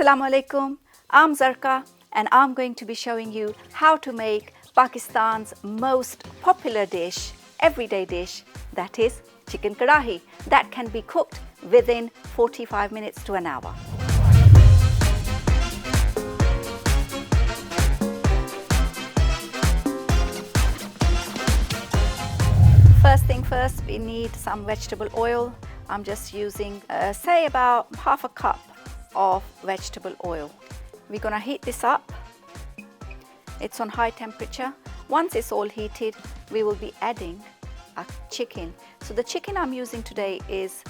Assalamu alaikum, I'm Zarqa and I'm going to be showing you how to make Pakistan's most popular dish, everyday dish, that is chicken kadahi, that can be cooked within 45 minutes to an hour. First thing first, we need some vegetable oil. I'm just using, say about half a cup of vegetable oil. We're gonna heat this up. It's on high temperature. Once it's all heated, we will be adding a chicken. So the chicken I'm using today is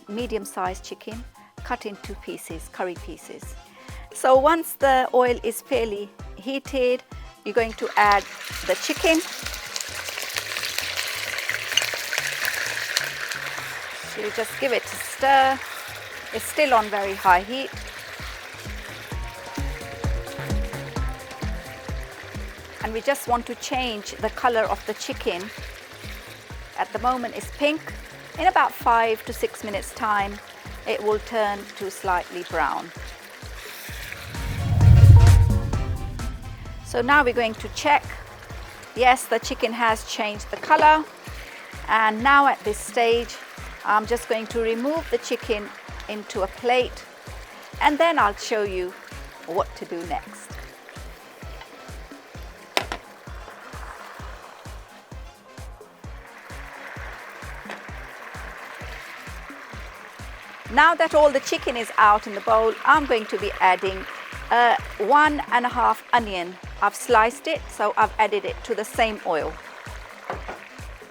medium-sized chicken cut into pieces, curry pieces. So once the oil is fairly heated, you're going to add the chicken. So you just give it a stir. It's still on very high heat. And we just want to change the color of the chicken. At the moment it's pink. In about 5 to 6 minutes time, it will turn to slightly brown. So now we're going to check. Yes, the chicken has changed the color. And now at this stage, I'm just going to remove the chicken into a plate, and then I'll show you what to do next. Now that all the chicken is out in the bowl, I'm going to be adding 1.5 onion. I've sliced it, so I've added it to the same oil.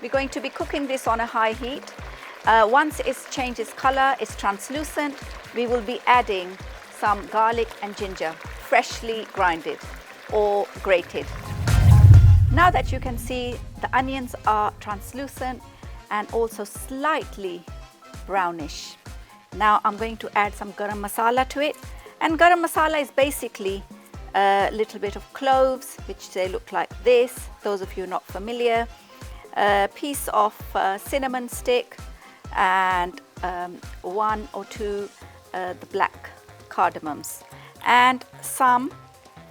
We're going to be cooking this on a high heat. Once it changes color, it's translucent, we will be adding some garlic and ginger, freshly grinded or grated. Now that you can see the onions are translucent and also slightly brownish. Now I'm going to add some garam masala to it. And garam masala is basically a little bit of cloves, which they look like this, those of you not familiar, a piece of cinnamon stick, and 1 or 2 the black cardamoms, and some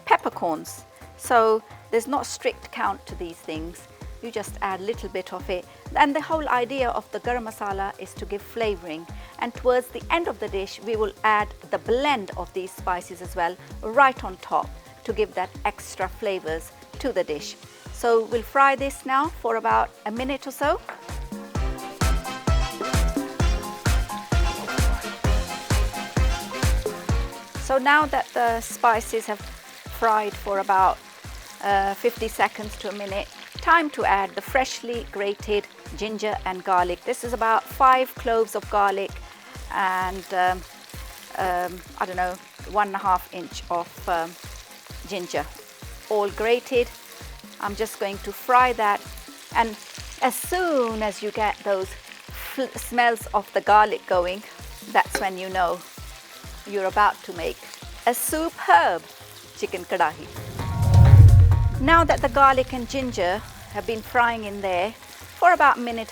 peppercorns. So there's not strict count to these things, you just add a little bit of it. And the whole idea of the garam masala is to give flavoring, and towards the end of the dish we will add the blend of these spices as well right on top to give that extra flavors to the dish. So we'll fry this now for about a minute or so. So now that the spices have fried for about 50 seconds to a minute, time to add the freshly grated ginger and garlic. This is about 5 cloves of garlic and I don't know, 1.5 inch of ginger, all grated. I'm just going to fry that, and as soon as you get those smells of the garlic going, that's when you know you're about to make a superb chicken kadahi. Now that the garlic and ginger have been frying in there for about 1.5 minutes,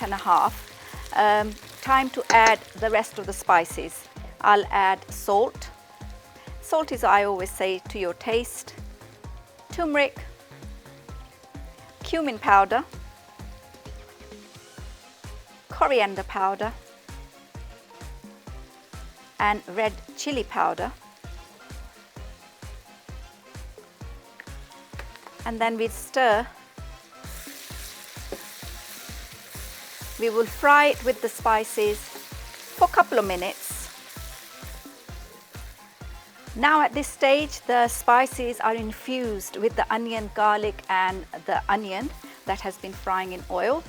time to add the rest of the spices. I'll add salt. Salt is, I always say, to your taste. Turmeric, cumin powder, coriander powder, and red chili powder. And then we stir. We will fry it with the spices for a couple of minutes. Now at this stage, the spices are infused with the onion, garlic and the onion that has been frying in oil.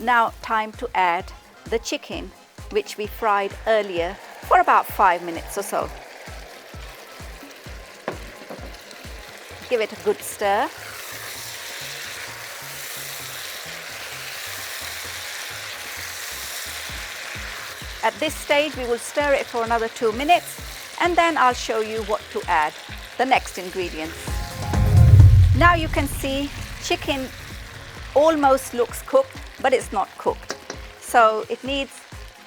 Now time to add the chicken, which we fried earlier for about 5 minutes or so. Give it a good stir. At this stage, we will stir it for another 2 minutes, and then I'll show you what to add, the next ingredients. Now you can see chicken almost looks cooked, but it's not cooked. So it needs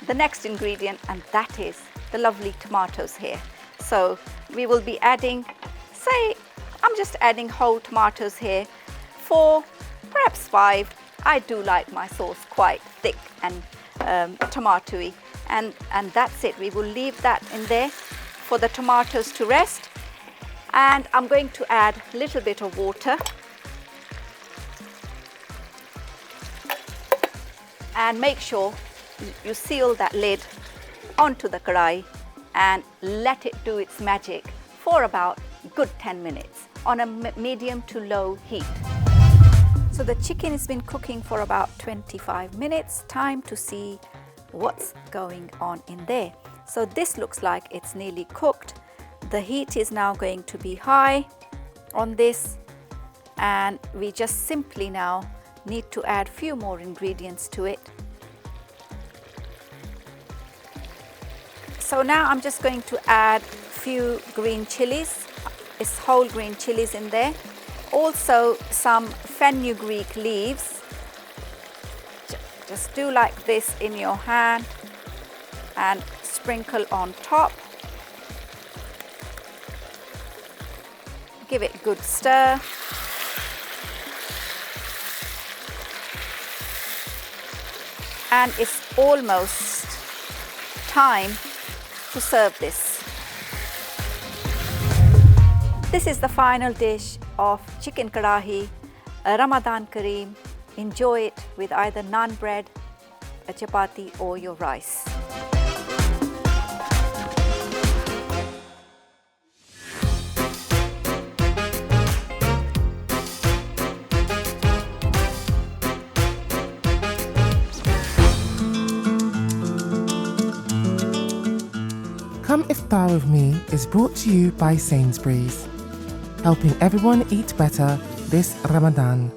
the next ingredient, and that is the lovely tomatoes here. So we will be adding, say, I'm just adding whole tomatoes here, 4, perhaps 5. I do like my sauce quite thick and tomatoey, and that's it. We will leave that in there for the tomatoes to rest, and I'm going to add a little bit of water and make sure you seal that lid onto the karai and let it do its magic for about a good 10 minutes on a medium to low heat. So the chicken has been cooking for about 25 minutes. Time to see what's going on in there. So this looks like it's nearly cooked. The heat is now going to be high on this, and we just simply now need to add a few more ingredients to it. So now I'm just going to add a few green chilies. It's whole green chilies in there. Also some fenugreek leaves. Just do like this in your hand and sprinkle on top. Give it a good stir. And it's almost time to serve this. This is the final dish of chicken karahi, Ramadan Kareem. Enjoy it with either naan bread, a chapati or your rice. Come Iftar with Me is brought to you by Sainsbury's, helping everyone eat better this Ramadan.